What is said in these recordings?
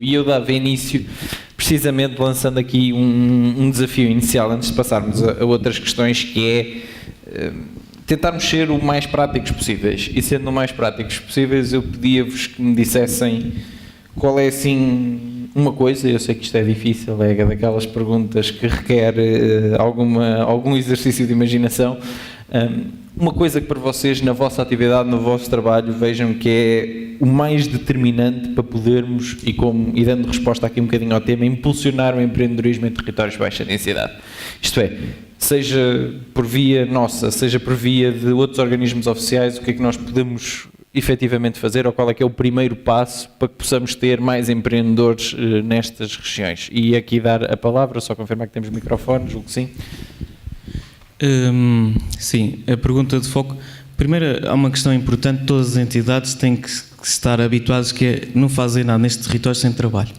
E eu dava início, precisamente lançando aqui um desafio inicial, antes de passarmos a outras questões, que é tentarmos ser o mais práticos possíveis. E sendo o mais práticos possíveis, eu pedia-vos que me dissessem qual é, assim, uma coisa. Eu sei que isto é difícil, é daquelas perguntas que requer algum exercício de imaginação. Uma coisa que para vocês, na vossa atividade, no vosso trabalho, vejam que é o mais determinante para podermos, e dando resposta aqui um bocadinho ao tema, impulsionar o empreendedorismo em territórios de baixa densidade. Isto é, seja por via nossa, seja por via de outros organismos oficiais, o que é que nós podemos efetivamente fazer, ou qual é que é o primeiro passo para que possamos ter mais empreendedores nestas regiões. E aqui dar a palavra, só confirmar que temos microfones, julgo que sim. Sim, a pergunta de foco. Primeiro, há uma questão importante: todas as entidades têm que estar habituadas, que é não fazer nada neste território sem trabalho.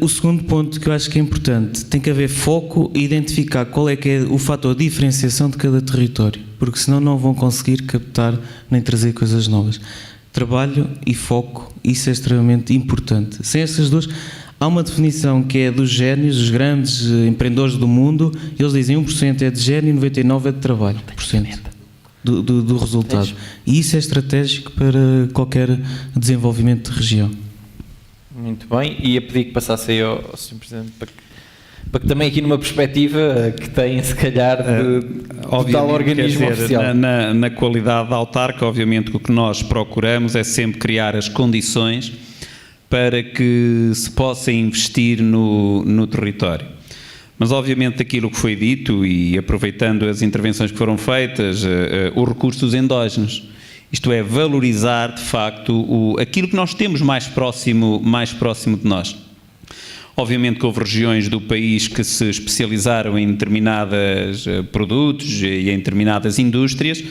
O segundo ponto que eu acho que é importante: tem que haver foco e identificar qual é que é o fator de diferenciação de cada território, porque senão não vão conseguir captar nem trazer coisas novas. Trabalho e foco, isso é extremamente importante. Sem essas duas, há uma definição que é dos génios, dos grandes empreendedores do mundo. Eles dizem 1% é de gênio e 99% é de trabalho, do resultado. E isso é estratégico para qualquer desenvolvimento de região. Muito bem, e a pedir que passasse aí ao Sr. Presidente para que também aqui numa perspectiva que tem, se calhar, de tal organismo oficial. Na qualidade autarca, obviamente, o que nós procuramos é sempre criar as condições para que se possa investir no território. Mas, obviamente, aquilo que foi dito, e aproveitando as intervenções que foram feitas, os recursos endógenos. Isto é, valorizar, de facto, aquilo que nós temos mais próximo de nós. Obviamente que houve regiões do país que se especializaram em determinados produtos e em determinadas indústrias.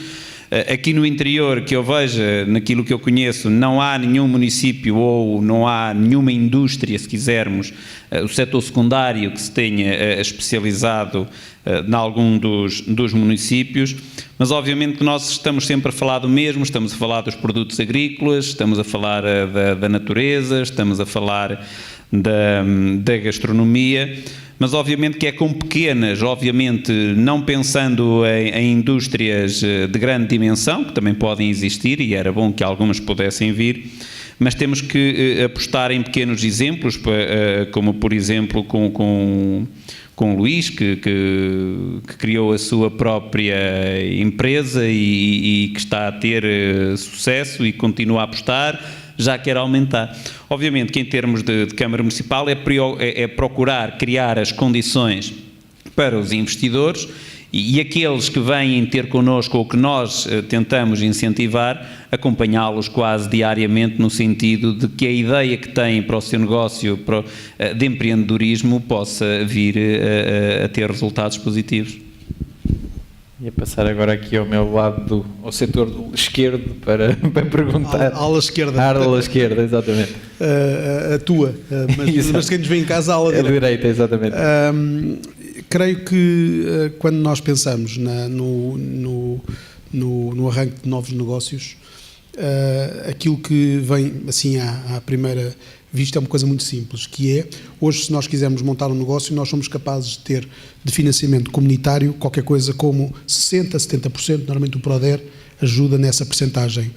Aqui no interior, que eu veja, naquilo que eu conheço, não há nenhum município ou não há nenhuma indústria, se quisermos, o setor secundário que se tenha especializado em algum dos municípios, mas obviamente que nós estamos sempre a falar do mesmo, estamos a falar dos produtos agrícolas, estamos a falar da natureza, estamos a falar da gastronomia, mas obviamente que é com pequenas, obviamente não pensando em indústrias de grande dimensão, que também podem existir e era bom que algumas pudessem vir, mas temos que apostar em pequenos exemplos, como por exemplo com o Luís, que criou a sua própria empresa e que está a ter sucesso e continua a apostar, já quer aumentar. Obviamente que em termos de Câmara Municipal é procurar criar as condições para os investidores e aqueles que vêm ter connosco ou que nós tentamos incentivar, acompanhá-los quase diariamente no sentido de que a ideia que têm para o seu negócio de empreendedorismo possa vir a ter resultados positivos. Ia passar agora aqui ao meu lado, ao setor esquerdo, para perguntar. Ala esquerda. A ala esquerda, exatamente. A tua, mas quem nos vê em casa, a ala direita. A direita, exatamente. Creio que quando nós pensamos no arranque de novos negócios, aquilo que vem assim à primeira vista é uma coisa muito simples, que é, hoje se nós quisermos montar um negócio, nós somos capazes de ter de financiamento comunitário qualquer coisa como 60%, 70%, normalmente o PRODER ajuda nessa percentagem.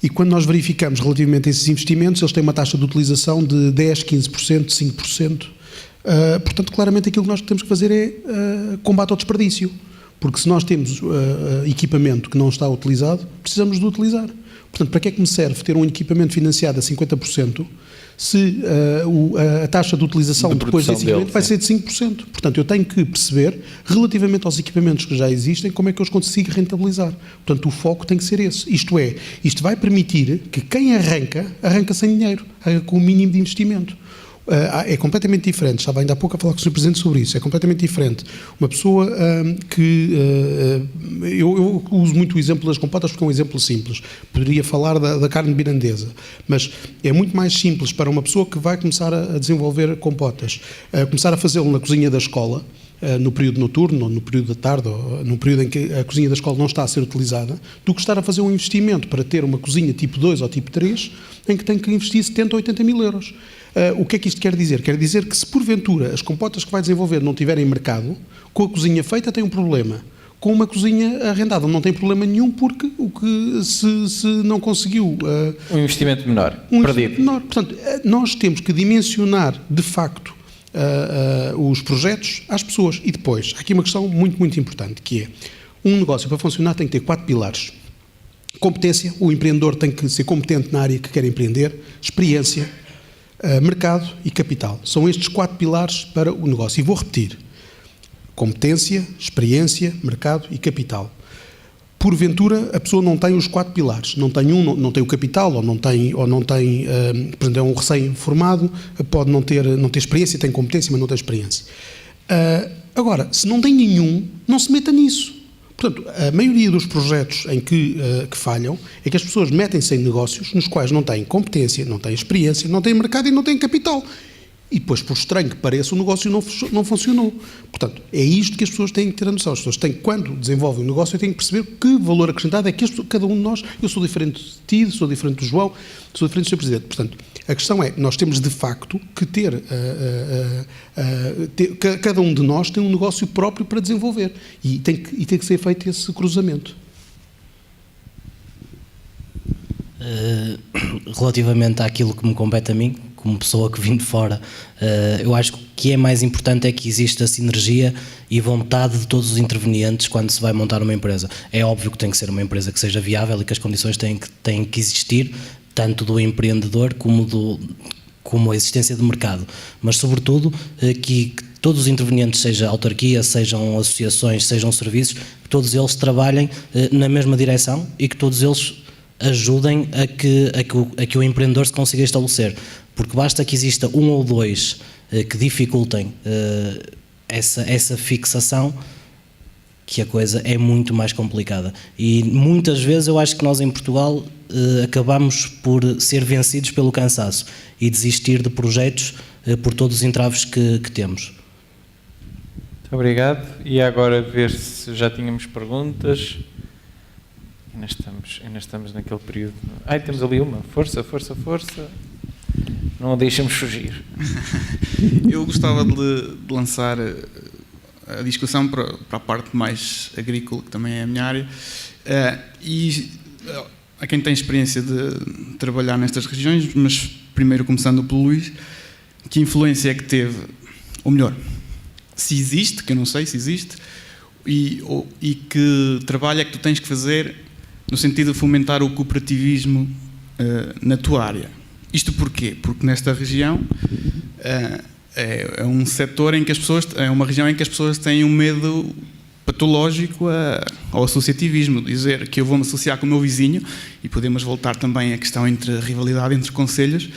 E quando nós verificamos relativamente a esses investimentos, eles têm uma taxa de utilização de 10%, 15%, 5%. Portanto, claramente aquilo que nós temos que fazer é combate ao desperdício, porque se nós temos equipamento que não está utilizado, precisamos de utilizar. Portanto, para que é que me serve ter um equipamento financiado a 50% se a taxa de utilização depois desse equipamento vai ser de 5%? Portanto, eu tenho que perceber, relativamente aos equipamentos que já existem, como é que eu os consigo rentabilizar. Portanto, o foco tem que ser esse. Isto é, isto vai permitir que quem arranca sem dinheiro, arranca com o mínimo de investimento. É completamente diferente, estava ainda há pouco a falar com o Sr. Presidente sobre isso, é completamente diferente. Uma pessoa eu uso muito o exemplo das compotas porque é um exemplo simples, poderia falar da carne mirandesa, mas é muito mais simples para uma pessoa que vai começar a desenvolver compotas, começar a fazê-lo na cozinha da escola, no período noturno, ou no período da tarde, ou no período em que a cozinha da escola não está a ser utilizada, do que estar a fazer um investimento para ter uma cozinha tipo 2 ou tipo 3, em que tem que investir 70 ou 80 mil euros. O que é que isto quer dizer? Quer dizer que se porventura as compotas que vai desenvolver não tiverem mercado, com a cozinha feita tem um problema. Com uma cozinha arrendada não tem problema nenhum, porque se não conseguiu... um investimento menor, perdido. Menor. Portanto, nós temos que dimensionar, de facto, os projetos às pessoas. E depois, há aqui uma questão muito, muito importante, que é, um negócio para funcionar tem que ter 4 pilares. Competência, o empreendedor tem que ser competente na área que quer empreender, experiência, mercado e capital. São estes 4 pilares para o negócio. E vou repetir. Competência, experiência, mercado e capital. Porventura, a pessoa não tem os 4 pilares, não tem o capital, ou não tem, por exemplo, é um recém-formado, pode não ter experiência, tem competência, mas não tem experiência. Agora, se não tem nenhum, não se meta nisso. Portanto, a maioria dos projetos em que falham é que as pessoas metem-se em negócios nos quais não têm competência, não têm experiência, não têm mercado e não têm capital. E depois, por estranho que pareça, o negócio não funcionou. Portanto, é isto que as pessoas têm que ter a noção. As pessoas têm, quando desenvolvem um negócio, têm que perceber que valor acrescentado é que cada um de nós, eu sou diferente de ti, sou diferente do João, sou diferente do Sr. Presidente. Portanto, a questão é, nós temos de facto que ter cada um de nós tem um negócio próprio para desenvolver. E tem que ser feito esse cruzamento. Relativamente àquilo que me compete a mim, como pessoa que vim de fora, eu acho que o que é mais importante é que exista sinergia e vontade de todos os intervenientes quando se vai montar uma empresa. É óbvio que tem que ser uma empresa que seja viável e que as condições têm que existir, tanto do empreendedor como a existência de mercado, mas sobretudo que todos os intervenientes, seja autarquia, sejam associações, sejam serviços, que todos eles trabalhem na mesma direção e que todos eles ajudem a que o empreendedor se consiga estabelecer, porque basta que exista um ou dois que dificultem essa fixação, que a coisa é muito mais complicada. E muitas vezes eu acho que nós em Portugal acabamos por ser vencidos pelo cansaço e desistir de projetos por todos os entraves que temos. Muito obrigado. E agora ver se já tínhamos perguntas. Ainda estamos naquele período. Temos ali uma. Força. Não a deixamos fugir. Eu gostava de lançar a discussão para a parte mais agrícola, que também é a minha área, e a quem tem experiência de trabalhar nestas regiões, mas primeiro começando pelo Luís, que influência é que teve, ou melhor, se existe, que eu não sei se existe, e que trabalho é que tu tens que fazer no sentido de fomentar o cooperativismo na tua área. Isto porquê? Porque nesta região é um setor em que as pessoas, é uma região em que as pessoas têm um medo patológico ao associativismo, dizer que eu vou me associar com o meu vizinho, e podemos voltar também à questão entre a rivalidade entre concelhos,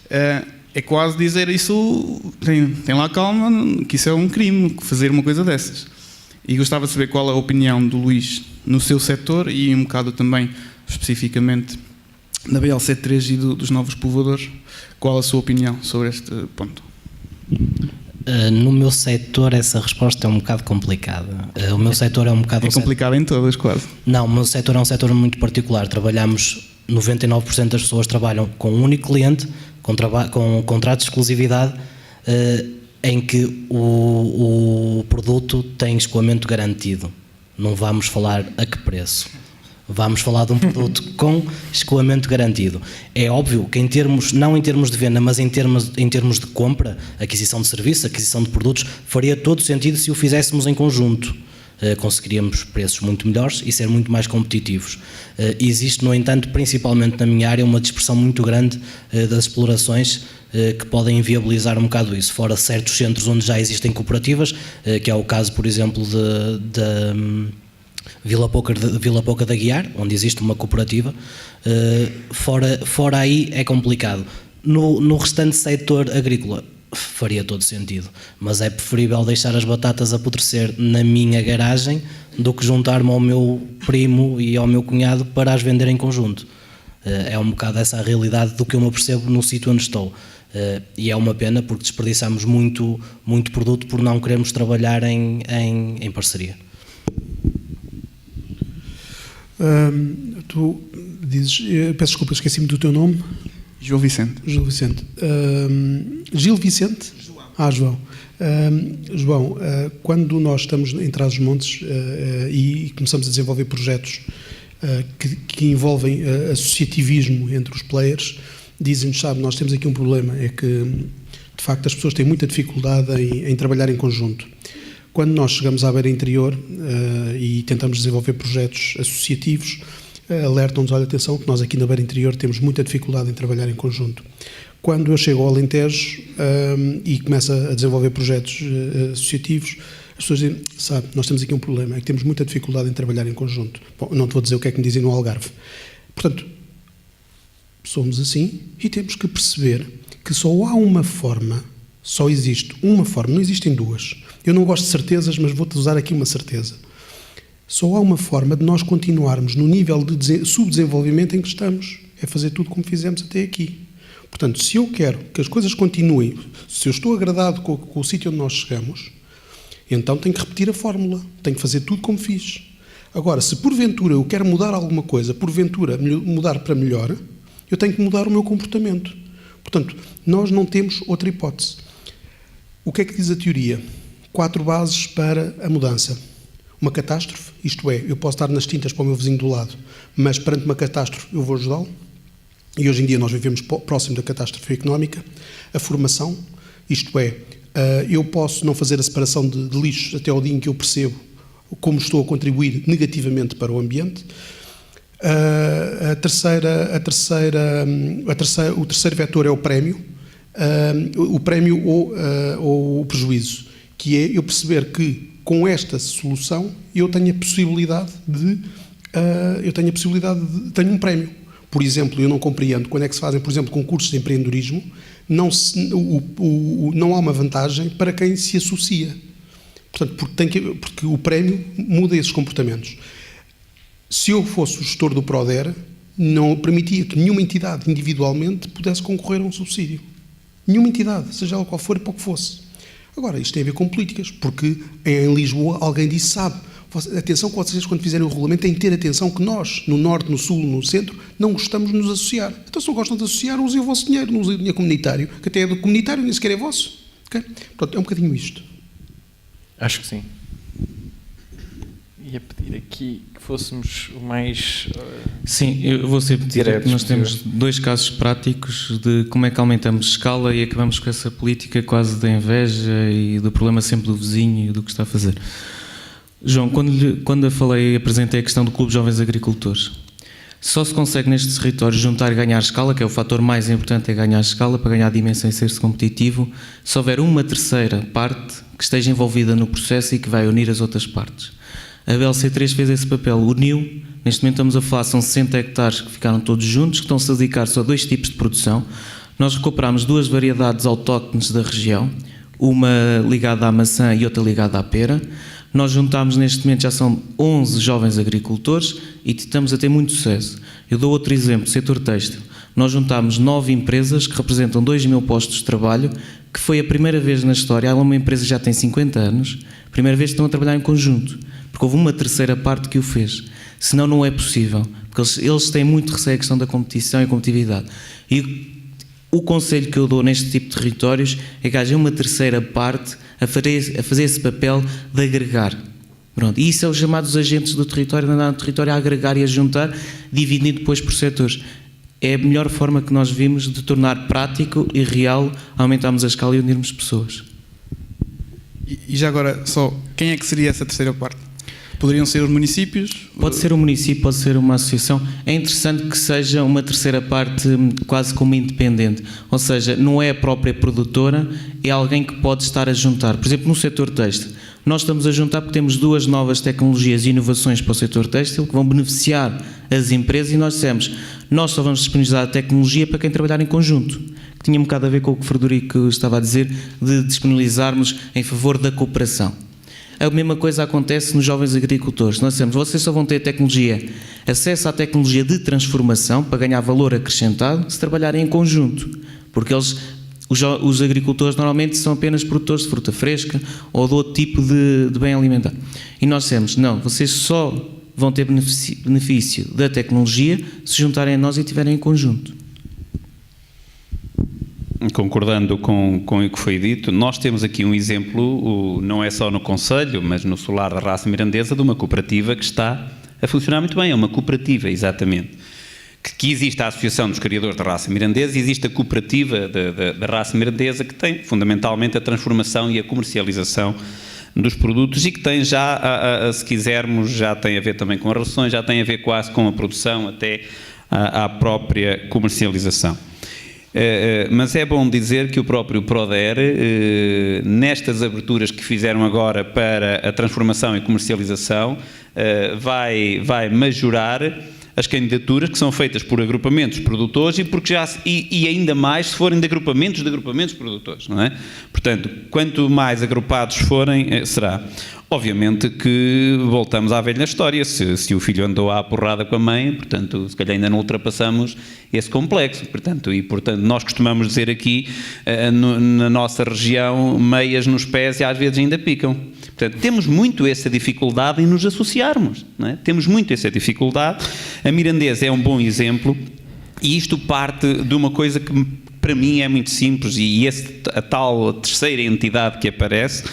é quase dizer isso, tem lá calma, que isso é um crime, fazer uma coisa dessas. E gostava de saber qual é a opinião do Luís no seu setor e um bocado também especificamente da BLC3 e dos novos povoadores. Qual a sua opinião sobre este ponto? No meu setor essa resposta é um bocado complicada. O meu setor é um bocado... É complicado em todas, quase. Não, o meu setor é um setor muito particular. Trabalhamos, 99% das pessoas trabalham com um único cliente, com contrato de exclusividade, em que o produto tem escoamento garantido. Não vamos falar a que preço. Vamos falar de um produto com escoamento garantido. É óbvio que não em termos de venda, mas em termos de compra, aquisição de serviços, aquisição de produtos, faria todo sentido se o fizéssemos em conjunto. Conseguiríamos preços muito melhores e ser muito mais competitivos. Existe, no entanto, principalmente na minha área, uma dispersão muito grande das explorações que podem inviabilizar um bocado isso, fora certos centros onde já existem cooperativas, que é o caso, por exemplo, de Vila Pouca da Guiar, onde existe uma cooperativa. Fora aí é complicado. No restante setor agrícola faria todo sentido, mas é preferível deixar as batatas apodrecer na minha garagem do que juntar-me ao meu primo e ao meu cunhado para as vender em conjunto. É um bocado essa a realidade do que eu me percebo no sítio onde estou. E é uma pena porque desperdiçamos muito produto por não querermos trabalhar em parceria. Tu dizes, peço desculpa, esqueci-me do teu nome. João Vicente. Gil Vicente. Gil Vicente? João. João, quando nós estamos em Trás-os-Montes e começamos a desenvolver projetos que envolvem associativismo entre os players, dizem-nos, sabe, nós temos aqui um problema, é que de facto as pessoas têm muita dificuldade em trabalhar em conjunto. Quando nós chegamos à Beira Interior e tentamos desenvolver projetos associativos, alertam-nos, olha, atenção, que nós aqui na Beira Interior temos muita dificuldade em trabalhar em conjunto. Quando eu chego ao Alentejo e começo a desenvolver projetos associativos, as pessoas dizem, sabe, nós temos aqui um problema, é que temos muita dificuldade em trabalhar em conjunto. Bom, não te vou dizer o que é que me dizem no Algarve. Portanto, somos assim e temos que perceber que só há uma forma, só existe uma forma, não existem duas. Eu não gosto de certezas, mas vou-te usar aqui uma certeza. Só há uma forma de nós continuarmos no nível de subdesenvolvimento em que estamos, é fazer tudo como fizemos até aqui. Portanto, se eu quero que as coisas continuem, se eu estou agradado com o sítio onde nós chegamos, então tenho que repetir a fórmula, tenho que fazer tudo como fiz. Agora, se porventura eu quero mudar alguma coisa, porventura mudar para melhor, eu tenho que mudar o meu comportamento. Portanto, nós não temos outra hipótese. O que é que diz a teoria? 4 bases para a mudança. Uma catástrofe, isto é, eu posso estar nas tintas para o meu vizinho do lado, mas perante uma catástrofe eu vou ajudá-lo. E hoje em dia nós vivemos próximo da catástrofe económica. A formação, isto é, eu posso não fazer a separação de lixos até ao dia em que eu percebo como estou a contribuir negativamente para o ambiente. O terceiro vetor é o prémio. O prémio ou o prejuízo, que é eu perceber que com esta solução eu tenho a possibilidade tenho um prémio. Por exemplo, eu não compreendo quando é que se fazem, por exemplo, concursos de empreendedorismo, não há uma vantagem para quem se associa. Portanto, porque o prémio muda esses comportamentos. Se eu fosse o gestor do Proder, não permitia que nenhuma entidade individualmente pudesse concorrer a um subsídio. Nenhuma entidade, seja ela qual for e para o que fosse. Agora, isto tem a ver com políticas, porque em Lisboa alguém disse, sabe, atenção que vocês quando fizerem o regulamento têm que ter atenção que nós, no Norte, no Sul, no Centro, não gostamos de nos associar. Então se não gostam de associar, usem o vosso dinheiro, não usem o dinheiro comunitário, que até é do comunitário, nem sequer é vosso. Okay? Portanto, é um bocadinho isto. Acho que sim. Ia pedir aqui que fôssemos o mais... Sim, eu vou ser direto. Nós temos 2 casos práticos de como é que aumentamos escala e acabamos com essa política quase da inveja e do problema sempre do vizinho e do que está a fazer. João, quando eu apresentei a questão do Clube de Jovens Agricultores, só se consegue nestes territórios juntar e ganhar escala, que é o fator mais importante, é ganhar escala, para ganhar dimensão e ser-se competitivo, se houver uma terceira parte que esteja envolvida no processo e que vai unir as outras partes. A BLC3 fez esse papel, uniu, neste momento estamos a falar, são 60 hectares que ficaram todos juntos, que estão-se a dedicar só a 2 tipos de produção. Nós recuperámos 2 variedades autóctones da região, uma ligada à maçã e outra ligada à pera. Nós juntámos, neste momento já são 11 jovens agricultores e estamos a ter muito sucesso. Eu dou outro exemplo, setor têxtil. Nós juntámos 9 empresas que representam 2.000 postos de trabalho, que foi a primeira vez na história, ela é uma empresa que já tem 50 anos, a primeira vez que estão a trabalhar em conjunto, porque houve uma terceira parte que o fez. Senão não é possível, porque eles têm muito receio a questão da competição e competitividade. E o conselho que eu dou neste tipo de territórios é que haja uma terceira parte a fazer esse papel de agregar. Pronto. E isso é os chamados agentes do território, de andar no território a agregar e a juntar, dividindo depois por setores. É a melhor forma que nós vimos de tornar prático e real, aumentarmos a escala e unirmos pessoas. E já agora, só, quem é que seria essa terceira parte? Poderiam ser os municípios? Pode ser um município, pode ser uma associação. É interessante que seja uma terceira parte quase como independente. Ou seja, não é a própria produtora, é alguém que pode estar a juntar. Por exemplo, no setor têxtil, nós estamos a juntar porque temos 2 novas tecnologias e inovações para o setor têxtil que vão beneficiar as empresas e nós dissemos, nós só vamos disponibilizar a tecnologia para quem trabalhar em conjunto. Que tinha um bocado a ver com o que o Frederico estava a dizer, de disponibilizarmos em favor da cooperação. A mesma coisa acontece nos jovens agricultores. Nós dizemos, vocês só vão ter tecnologia, acesso à tecnologia de transformação para ganhar valor acrescentado se trabalharem em conjunto. Porque Os agricultores normalmente são apenas produtores de fruta fresca ou de outro tipo de bem alimentar. E nós dissemos, não, vocês só vão ter benefício da tecnologia se juntarem a nós e estiverem em conjunto. Concordando com o que foi dito, nós temos aqui um exemplo, não é só no Conselho, mas no Solar da Raça Mirandesa, de uma cooperativa que está a funcionar muito bem. É uma cooperativa, exatamente. Que existe a Associação dos Criadores da Raça Mirandesa e existe a cooperativa da raça mirandesa, que tem fundamentalmente a transformação e a comercialização dos produtos e que tem já, se quisermos, já tem a ver também com as rações, já tem a ver quase com a produção até à própria comercialização. Mas é bom dizer que o próprio Proder, nestas aberturas que fizeram agora para a transformação e comercialização, vai majorar as candidaturas que são feitas por agrupamentos produtores e ainda mais se forem de agrupamentos produtores, não é? Portanto, quanto mais agrupados forem, será. Obviamente que voltamos à velha história, se o filho andou à porrada com a mãe, portanto, se calhar ainda não ultrapassamos esse complexo, portanto, nós costumamos dizer aqui, na nossa região, meias nos pés e às vezes ainda picam. Portanto, temos muito essa dificuldade em nos associarmos, não é? Temos muito essa dificuldade. A Mirandesa é um bom exemplo e isto parte de uma coisa que para mim é muito simples e a tal terceira entidade que aparece,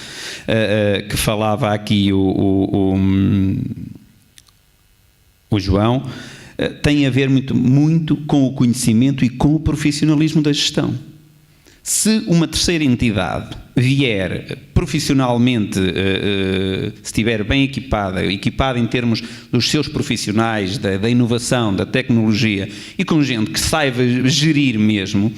que falava aqui o João, tem a ver muito com o conhecimento e com o profissionalismo da gestão. Se uma terceira entidade vier profissionalmente, se estiver bem equipada em termos dos seus profissionais, da inovação, da tecnologia e com gente que saiba gerir mesmo,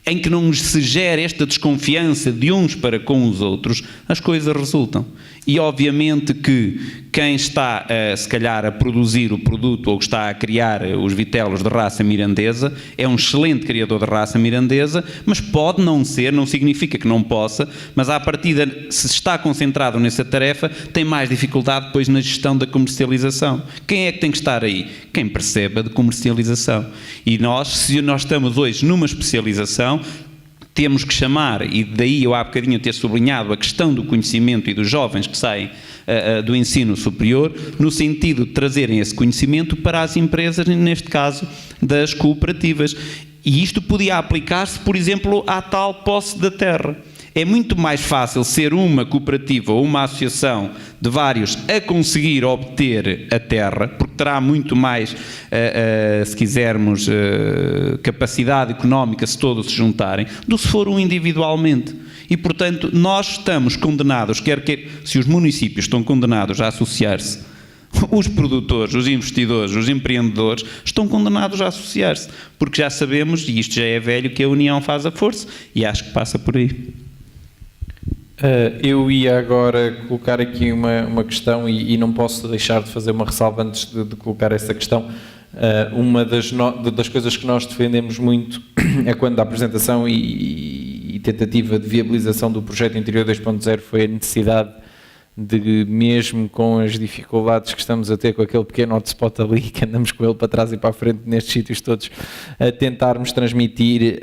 em que não se gere esta desconfiança de uns para com os outros, as coisas resultam. E obviamente que quem está, se calhar, a produzir o produto ou que está a criar os vitelos de raça mirandesa é um excelente criador de raça mirandesa, mas pode não ser, não significa que não possa, mas à partida, se está concentrado nessa tarefa, tem mais dificuldade depois na gestão da comercialização. Quem é que tem que estar aí? Quem perceba de comercialização. E se nós estamos hoje numa especialização, temos que chamar, e daí eu há bocadinho ter sublinhado a questão do conhecimento e dos jovens que saem do ensino superior, no sentido de trazerem esse conhecimento para as empresas, neste caso das cooperativas. E isto podia aplicar-se, por exemplo, à tal posse da terra. É muito mais fácil ser uma cooperativa ou uma associação de vários a conseguir obter a terra, porque terá muito mais, se quisermos, capacidade económica se todos se juntarem, do se for um individualmente. E, portanto, nós estamos condenados, se os municípios estão condenados a associar-se, os produtores, os investidores, os empreendedores estão condenados a associar-se, porque já sabemos, e isto já é velho, que a união faz a força, e acho que passa por aí. Eu ia agora colocar aqui uma questão e não posso deixar de fazer uma ressalva antes de colocar essa questão. Uma das coisas que nós defendemos muito é quando a apresentação e tentativa de viabilização do projeto Interior 2.0 foi a necessidade de, mesmo com as dificuldades que estamos a ter com aquele pequeno hotspot ali, que andamos com ele para trás e para a frente nestes sítios todos, a tentarmos transmitir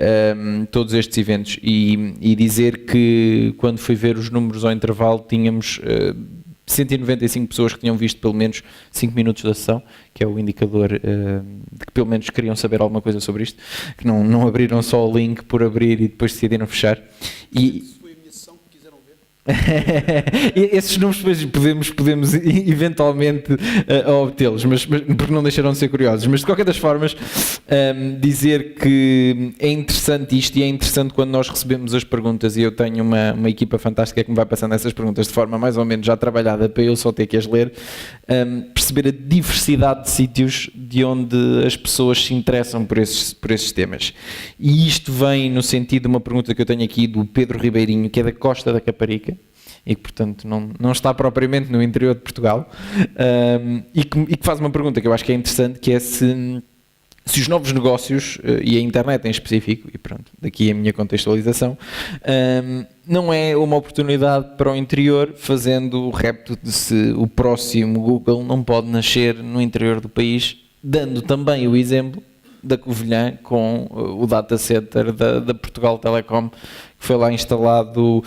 todos estes eventos e dizer que quando fui ver os números ao intervalo tínhamos 195 pessoas que tinham visto pelo menos 5 minutos da sessão, que é o indicador de que pelo menos queriam saber alguma coisa sobre isto, que não abriram só o link por abrir e depois decidiram fechar. Esses números depois podemos eventualmente obtê-los, mas porque não deixaram de ser curiosos. Mas de qualquer das formas, dizer que é interessante isto e é interessante quando nós recebemos as perguntas, e eu tenho uma equipa fantástica que me vai passando essas perguntas de forma mais ou menos já trabalhada para eu só ter que as ler, perceber a diversidade de sítios de onde as pessoas se interessam por esses temas. E isto vem no sentido de uma pergunta que eu tenho aqui do Pedro Ribeirinho, que é da Costa da Caparica, e que, portanto, não está propriamente no interior de Portugal, e que faz uma pergunta que eu acho que é interessante, que é se os novos negócios, e a internet em específico, e pronto, daqui a minha contextualização, não é uma oportunidade para o interior, fazendo o repto de se o próximo Google não pode nascer no interior do país, dando também o exemplo da Covilhã com o data center da Portugal Telecom, que foi lá instalado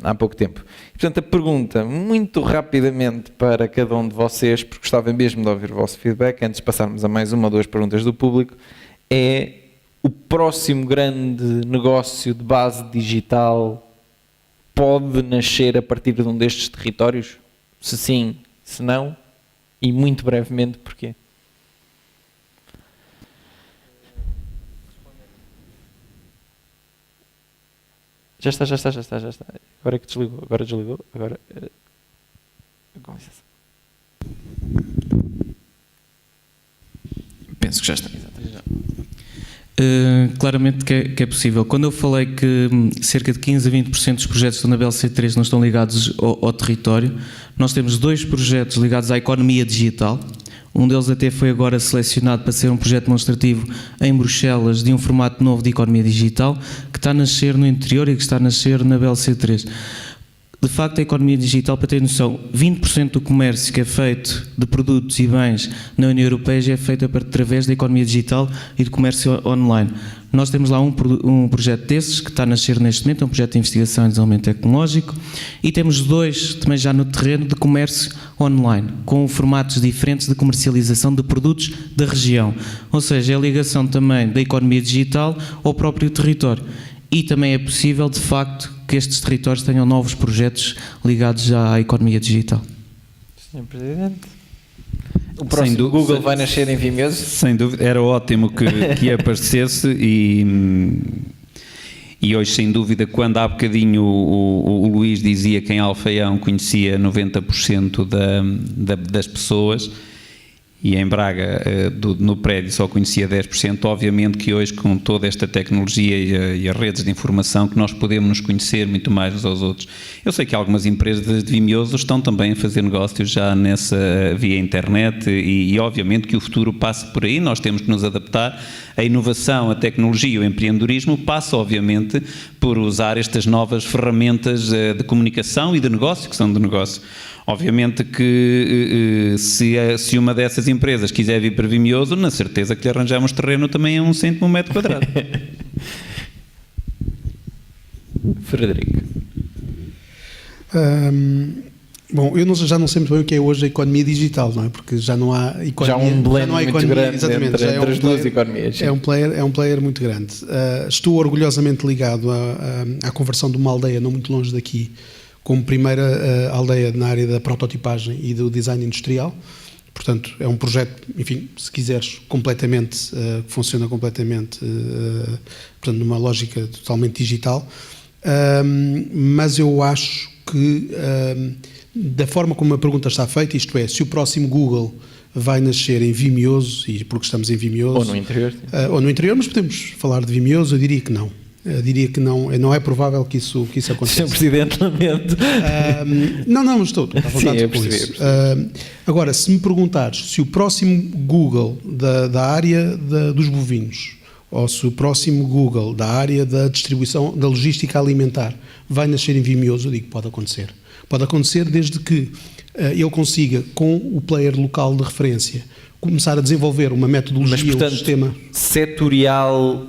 há pouco tempo. Portanto, a pergunta, muito rapidamente para cada um de vocês, porque gostava mesmo de ouvir o vosso feedback, antes de passarmos a mais uma ou duas perguntas do público, é: o próximo grande negócio de base digital pode nascer a partir de um destes territórios? Se sim, se não, e muito brevemente, porquê? Já está. Agora é que desligou. Agora desligou. Com licença. Penso que já está. Claramente que é possível. Quando eu falei que cerca de 15 a 20% dos projetos da BLC3 não estão ligados ao território, nós temos 2 projetos ligados à economia digital. Um deles até foi agora selecionado para ser um projeto demonstrativo em Bruxelas, de um formato novo de economia digital, que está a nascer no interior e que está a nascer na BLC3. De facto, a economia digital, para ter noção, 20% do comércio que é feito de produtos e bens na União Europeia já é feito através da economia digital e de comércio online. Nós temos lá um projeto desses que está a nascer neste momento, é um projeto de investigação e desenvolvimento tecnológico, e temos 2 também já no terreno de comércio online, com formatos diferentes de comercialização de produtos da região. Ou seja, é a ligação também da economia digital ao próprio território. E também é possível, de facto, que estes territórios tenham novos projetos ligados já à economia digital. Sr. Presidente, o próximo Google vai nascer em Vimeo? Sem dúvida, era ótimo que aparecesse e hoje, sem dúvida, quando há bocadinho o Luís dizia que em Alfaião conhecia 90% das pessoas, e em Braga, no prédio, só conhecia 10%, obviamente que hoje, com toda esta tecnologia e as redes de informação, que nós podemos nos conhecer muito mais uns aos outros. Eu sei que algumas empresas de Vimioso estão também a fazer negócios já nessa via internet e obviamente que o futuro passa por aí, nós temos que nos adaptar. A inovação, a tecnologia, o empreendedorismo passa, obviamente, por usar estas novas ferramentas de comunicação e de negócio, que são de negócio. Obviamente que se uma dessas empresas quiser vir para Vimioso, na certeza que lhe arranjamos terreno também a 1 cêntimo o metro quadrado. Frederico. Bom, eu já não sei muito bem o que é hoje a economia digital, não é? Porque já não há economia. Já há um blend muito grande exatamente, entre as duas economias. É um player muito grande. Estou orgulhosamente ligado à conversão de uma aldeia não muito longe daqui, como primeira aldeia na área da prototipagem e do design industrial. Portanto, é um projeto, enfim, se quiseres, completamente, que funciona completamente, portanto, numa lógica totalmente digital. Mas eu acho que, da forma como a pergunta está feita, isto é, se o próximo Google vai nascer em Vimioso, e porque estamos em Vimioso... Ou no interior. Ou no interior, mas podemos falar de Vimioso, eu diria que não. Eu diria que não é provável que isso aconteça. Sr. Presidente, lamento. Não estou a vontade com isso. Agora, se me perguntares se o próximo Google da área dos bovinos, ou se o próximo Google da área da distribuição, da logística alimentar, vai nascer em Vimioso, eu digo que pode acontecer. Pode acontecer desde que ele consiga, com o player local de referência, começar a desenvolver uma metodologia, mas, portanto, um sistema setorial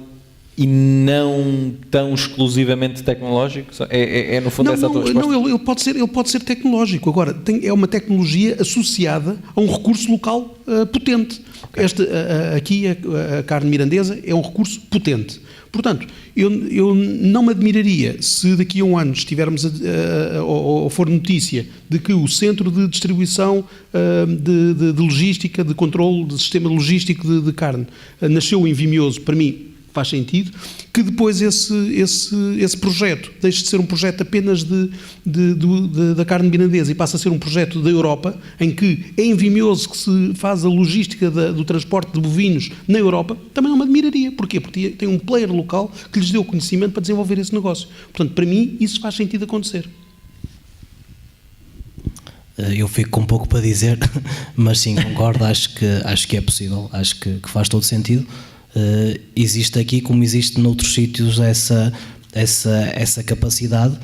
e não tão exclusivamente tecnológico? É no fundo essa a tua resposta? Não, ele pode ser tecnológico. Agora, é uma tecnologia associada a um recurso local potente. Okay. Aqui a carne mirandesa é um recurso potente. Portanto, eu não me admiraria se daqui a um ano estivermos ou for notícia de que o centro de distribuição de logística, de controle do sistema logístico de carne nasceu em Vimioso. Para mim faz sentido, que depois esse projeto deixe de ser um projeto apenas da carne mirandesa e passa a ser um projeto da Europa, em que é em Vimioso que se faz a logística do transporte de bovinos na Europa. Também não me admiraria. Porquê? Porque tem um player local que lhes deu conhecimento para desenvolver esse negócio. Portanto, para mim, isso faz sentido acontecer. Eu fico com um pouco para dizer, mas sim, concordo, acho que é possível, acho que faz todo sentido. Existe aqui, como existe noutros sítios, essa capacidade,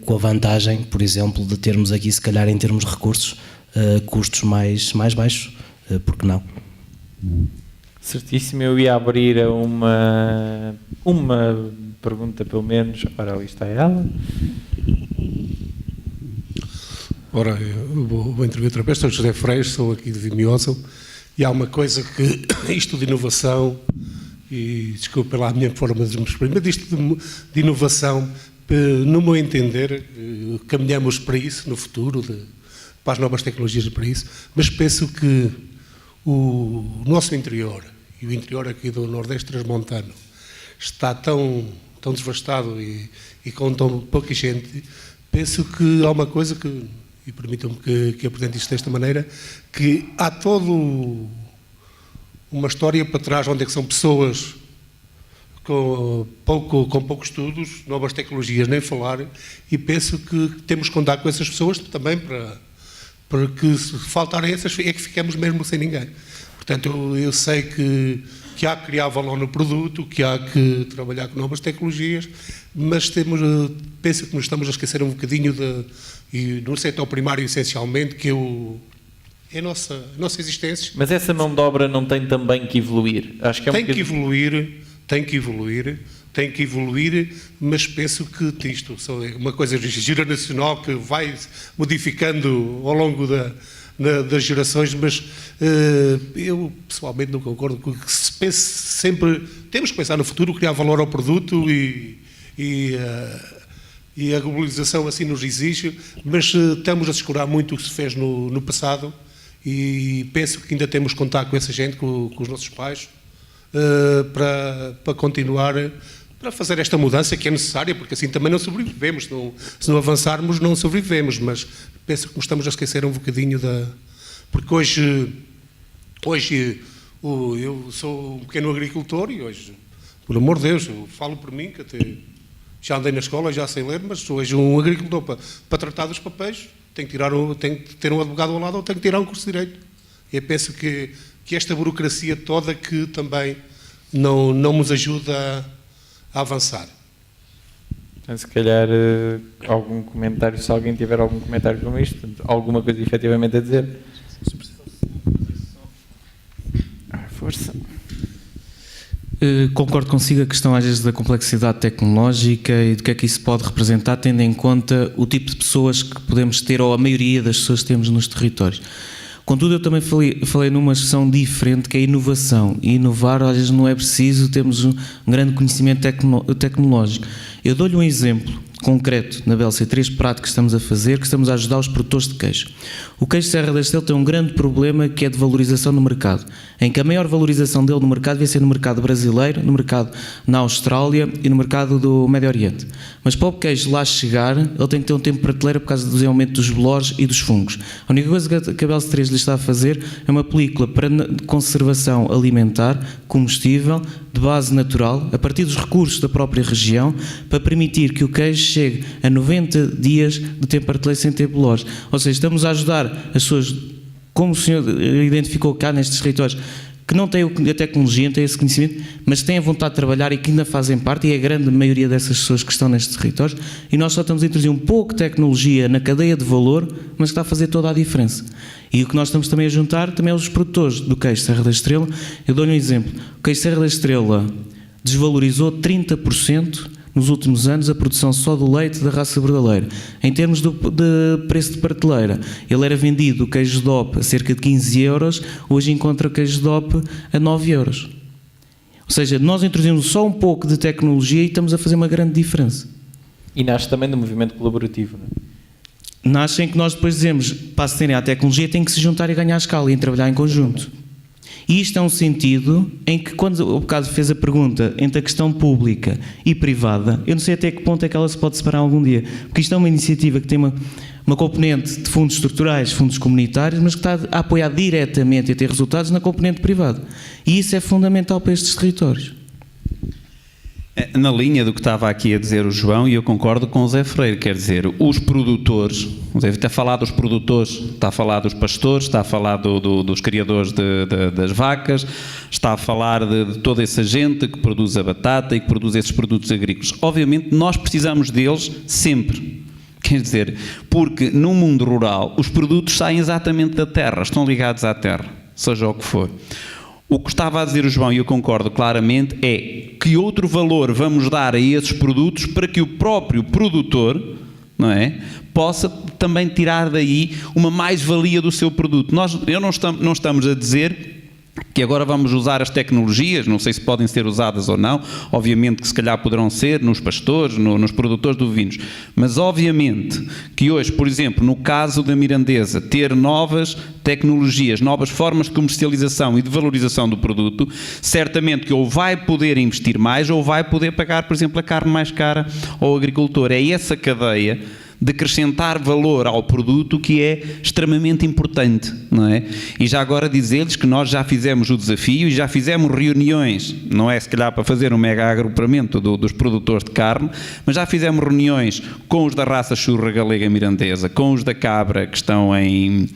com a vantagem, por exemplo, de termos aqui, se calhar em termos de recursos, custos mais baixos, porque não? Certíssimo, eu ia abrir a uma pergunta pelo menos. Ora, ali está ela. Ora, eu vou intervir outra vez, sou José Freire, sou aqui de Vimioso, e há uma coisa que, isto de inovação, e desculpe lá a minha forma de me exprimir, mas isto de inovação, no meu entender, caminhamos para isso no futuro, para as novas tecnologias para isso, mas penso que o nosso interior, e o interior aqui do Nordeste Transmontano, está tão devastado e com tão pouca gente, penso que há uma coisa que, e permitam-me que apresente isto desta maneira, que há todo uma história para trás onde é que são pessoas com poucos estudos, novas tecnologias, nem falar, e penso que temos que contar com essas pessoas também porque se faltarem essas é que ficamos mesmo sem ninguém. Portanto, eu sei que há que criar valor no produto, que há que trabalhar com novas tecnologias, mas penso que nos estamos a esquecer um bocadinho e no setor primário essencialmente, que é a nossa existência. Mas essa mão de obra não tem também que evoluir? Acho que é tem que evoluir, mas penso que isto é uma coisa geracional que vai modificando ao longo das gerações, mas eu pessoalmente não concordo com que se pense sempre. Temos que pensar no futuro, criar valor ao produto e a globalização assim nos exige, mas estamos a descurar muito o que se fez no passado e penso que ainda temos que contar com essa gente, com os nossos pais, para continuar, para fazer esta mudança que é necessária, porque assim também não sobrevivemos, se não avançarmos não sobrevivemos, mas penso que nos estamos a esquecer um bocadinho porque hoje eu sou um pequeno agricultor e hoje, por amor de Deus, eu falo por mim, que até já andei na escola, já sei ler, mas hoje um agricultor para tratar dos papéis tem que ter um advogado ao lado ou tem que tirar um curso de Direito. E eu penso que esta burocracia toda que também não nos ajuda a avançar. Então, se calhar, algum comentário, se alguém tiver algum comentário com isto, alguma coisa efetivamente a dizer. Força. Concordo consigo a questão às vezes da complexidade tecnológica e do que é que isso pode representar, tendo em conta o tipo de pessoas que podemos ter, ou a maioria das pessoas que temos nos territórios. Contudo, eu também falei numa expressão diferente, que é a inovação. E inovar, às vezes, não é preciso termos um grande conhecimento tecnológico. Eu dou-lhe um exemplo concreto na BLC3 prático que estamos a fazer, que estamos a ajudar os produtores de queijo. O queijo Serra da Estrela tem um grande problema que é de valorização no mercado, em que a maior valorização dele no mercado vai ser no mercado brasileiro, no mercado na Austrália e no mercado do Médio Oriente. Mas para o queijo lá chegar, ele tem que ter um tempo de prateleira por causa do desenvolvimento dos bolores e dos fungos. A única coisa que a BLC3 lhe está a fazer é uma película para conservação alimentar, comestível, de base natural, a partir dos recursos da própria região, para permitir que o queijo chegue a 90 dias de tempo de prateleira sem ter bolores. Ou seja, estamos a ajudar as pessoas, como o senhor identificou cá nestes territórios, que não têm a tecnologia, não têm esse conhecimento, mas têm a vontade de trabalhar e que ainda fazem parte, e é a grande maioria dessas pessoas que estão nestes territórios, e nós só estamos a introduzir um pouco de tecnologia na cadeia de valor, mas que está a fazer toda a diferença. E o que nós estamos também a juntar também é os produtores do queijo Serra da Estrela. Eu dou-lhe um exemplo. O queijo Serra da Estrela desvalorizou 30% nos últimos anos a produção só do leite da raça brasileira. Em termos de preço de prateleira, ele era vendido o queijo DOP a cerca de 15 euros, hoje encontra o queijo DOP a 9 euros. Ou seja, nós introduzimos só um pouco de tecnologia e estamos a fazer uma grande diferença. E nasce também do movimento colaborativo, não é? Nasce em que nós depois dizemos, para se terem a tecnologia, têm que se juntar e ganhar escala e trabalhar em conjunto. E isto é um sentido em que, quando o bocado fez a pergunta entre a questão pública e privada, eu não sei até que ponto é que ela se pode separar algum dia, porque isto é uma iniciativa que tem uma componente de fundos estruturais, fundos comunitários, mas que está a apoiar diretamente e a ter resultados na componente privada. E isso é fundamental para estes territórios. Na linha do que estava aqui a dizer o João, e eu concordo com o Zé Freire, quer dizer, os produtores, o Zé está a falar dos produtores, está a falar dos pastores, está a falar dos criadores das vacas, está a falar de toda essa gente que produz a batata e que produz esses produtos agrícolas. Obviamente nós precisamos deles sempre, quer dizer, porque no mundo rural os produtos saem exatamente da terra, estão ligados à terra, seja o que for. O que estava a dizer o João, e eu concordo claramente, é que outro valor vamos dar a esses produtos para que o próprio produtor, não é, possa também tirar daí uma mais-valia do seu produto. Não estamos a dizer que agora vamos usar as tecnologias, não sei se podem ser usadas ou não, obviamente que se calhar poderão ser nos pastores, nos produtores de ovinos, mas obviamente que hoje, por exemplo, no caso da Mirandesa, ter novas tecnologias, novas formas de comercialização e de valorização do produto, certamente que ou vai poder investir mais ou vai poder pagar, por exemplo, a carne mais cara ao agricultor. É essa cadeia de acrescentar valor ao produto que é extremamente importante, não é? E já agora dizer-lhes que nós já fizemos o desafio e já fizemos reuniões, não é se calhar para fazer um mega agrupamento dos produtores de carne, mas já fizemos reuniões com os da raça churra galega mirandesa, com os da cabra que estão em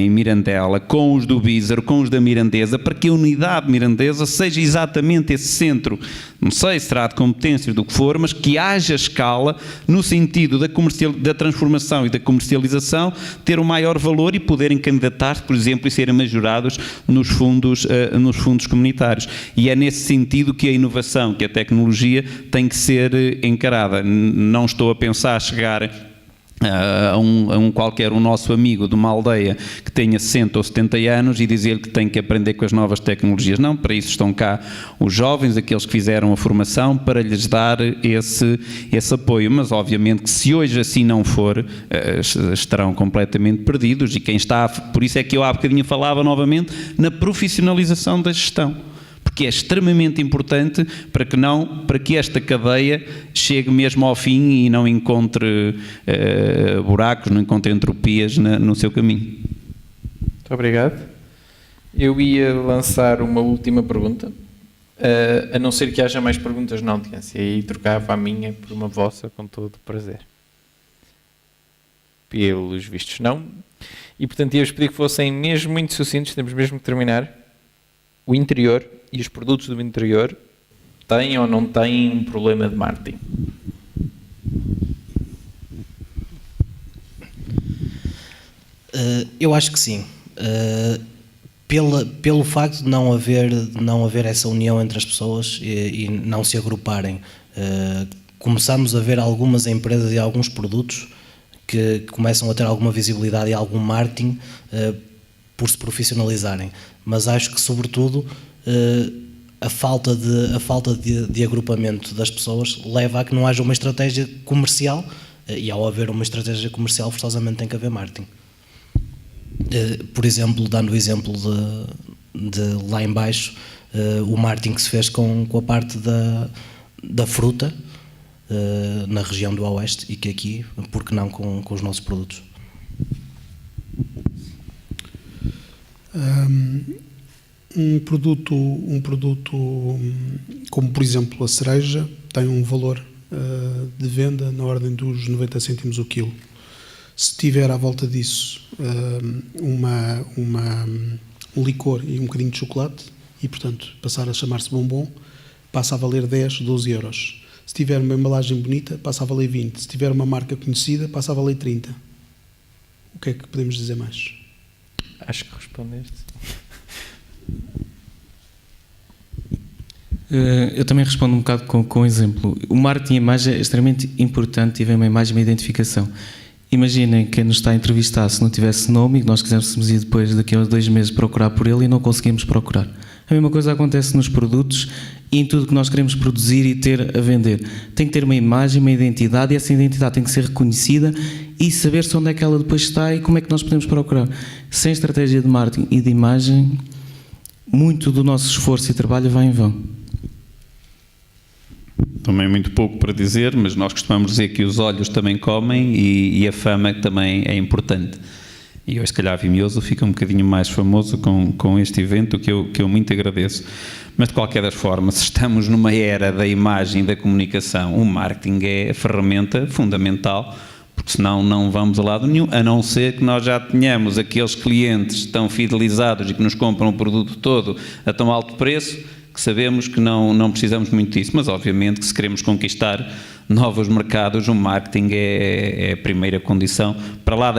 Mirandela, com os do Bízaro, com os da Mirandesa, para que a unidade mirandesa seja exatamente esse centro, não sei se será de competências do que for, mas que haja escala no sentido da transformação e da comercialização, ter um maior valor e poderem candidatar-se, por exemplo, e serem majorados nos fundos comunitários. E é nesse sentido que a inovação, que a tecnologia tem que ser encarada. Não estou a pensar chegar a um nosso amigo de uma aldeia que tenha 60 ou 70 anos e dizer-lhe que tem que aprender com as novas tecnologias. Não, para isso estão cá os jovens, aqueles que fizeram a formação, para lhes dar esse apoio. Mas obviamente que se hoje assim não for, estarão completamente perdidos, e quem está, por isso é que eu há bocadinho falava novamente na profissionalização da gestão, porque é extremamente importante para que esta cadeia chegue mesmo ao fim e não encontre buracos, não encontre entropias no seu caminho. Muito obrigado. Eu ia lançar uma última pergunta, a não ser que haja mais perguntas na audiência, e trocava a minha por uma vossa com todo o prazer. Pelos vistos não. E portanto ia-vos pedir que fossem mesmo muito sucintos, temos mesmo que terminar. O interior e os produtos do interior têm ou não têm um problema de marketing? Eu acho que sim. Pelo facto de não haver essa união entre as pessoas e não se agruparem, começamos a ver algumas empresas e alguns produtos que começam a ter alguma visibilidade e algum marketing por se profissionalizarem. Mas acho que, sobretudo, a falta de agrupamento das pessoas leva a que não haja uma estratégia comercial, e ao haver uma estratégia comercial forçosamente tem que haver marketing. Por exemplo, dando o exemplo de lá em baixo, o marketing que se fez com a parte da fruta na região do Oeste, e que aqui, por que não com os nossos produtos? Um produto como, por exemplo, a cereja, tem um valor de venda na ordem dos 90 cêntimos o quilo. Se tiver à volta disso um licor e um bocadinho de chocolate, e portanto passar a chamar-se bombom, passa a valer 10, 12 euros. Se tiver uma embalagem bonita, passa a valer 20. Se tiver uma marca conhecida, passa a valer 30. O que é que podemos dizer mais? Acho que respondeste. Eu também respondo um bocado com um exemplo. O marketing e a imagem é extremamente importante, e vem uma imagem, uma identificação. Imaginem quem nos está a entrevistar, se não tivesse nome e que nós quiséssemos ir depois, daqui a 2 meses, procurar por ele e não conseguimos procurar. A mesma coisa acontece nos produtos e em tudo que nós queremos produzir e ter a vender. Tem que ter uma imagem, uma identidade, e essa identidade tem que ser reconhecida e saber-se onde é que ela depois está e como é que nós podemos procurar. Sem estratégia de marketing e de imagem, muito do nosso esforço e trabalho vai em vão. Também muito pouco para dizer, mas nós costumamos dizer que os olhos também comem e a fama também é importante. E hoje, se calhar, a Vimioso fica um bocadinho mais famoso com este evento, que eu muito agradeço. Mas, de qualquer das formas, se estamos numa era da imagem e da comunicação, o marketing é a ferramenta fundamental, porque senão não vamos a lado nenhum, a não ser que nós já tenhamos aqueles clientes tão fidelizados e que nos compram o produto todo a tão alto preço, que sabemos que não precisamos muito disso. Mas, obviamente, que se queremos conquistar novos mercados, o marketing é a primeira condição. Para lá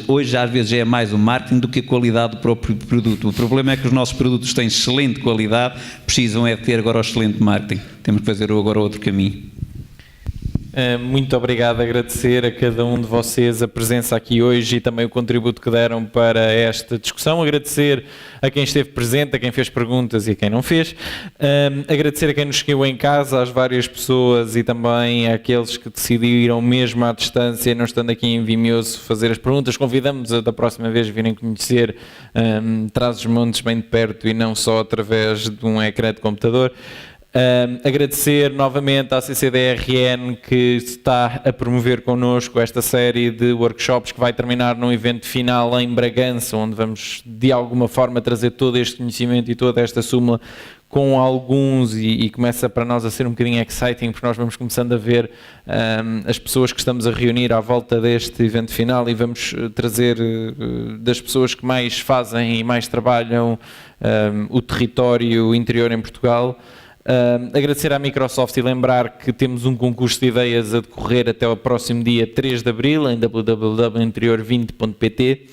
Hoje às vezes é mais o marketing do que a qualidade do próprio produto. O problema é que os nossos produtos têm excelente qualidade, precisam é de ter agora o excelente marketing. Temos que fazer agora outro caminho. Muito obrigado, agradecer a cada um de vocês a presença aqui hoje e também o contributo que deram para esta discussão, agradecer a quem esteve presente, a quem fez perguntas e a quem não fez, agradecer a quem nos seguiu em casa, às várias pessoas e também àqueles que decidiram mesmo à distância, não estando aqui em Vimioso, fazer as perguntas. Convidamos-a da próxima vez virem conhecer Trás-os-Montes bem de perto e não só através de um ecrã de computador. Agradecer novamente à CCDRN que está a promover connosco esta série de workshops que vai terminar num evento final em Bragança, onde vamos de alguma forma trazer todo este conhecimento e toda esta súmula com alguns, e começa para nós a ser um bocadinho exciting, porque nós vamos começando a ver as pessoas que estamos a reunir à volta deste evento final e vamos trazer das pessoas que mais fazem e mais trabalham o território interior em Portugal. Agradecer à Microsoft e lembrar que temos um concurso de ideias a decorrer até ao próximo dia 3 de Abril em www.interior20.pt.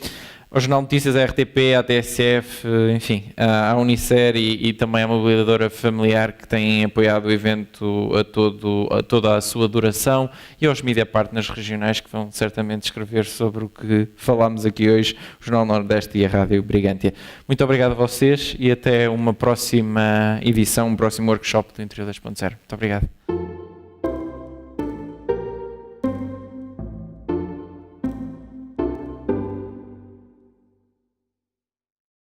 Ao Jornal Notícias, à RTP, à TSF, enfim, à Unicer e também à mobilizadora familiar que têm apoiado o evento a toda a sua duração, e aos media partners regionais que vão certamente escrever sobre o que falámos aqui hoje, o Jornal Nordeste e a Rádio Brigantia. Muito obrigado a vocês e até uma próxima edição, um próximo workshop do Interior 2.0. Muito obrigado.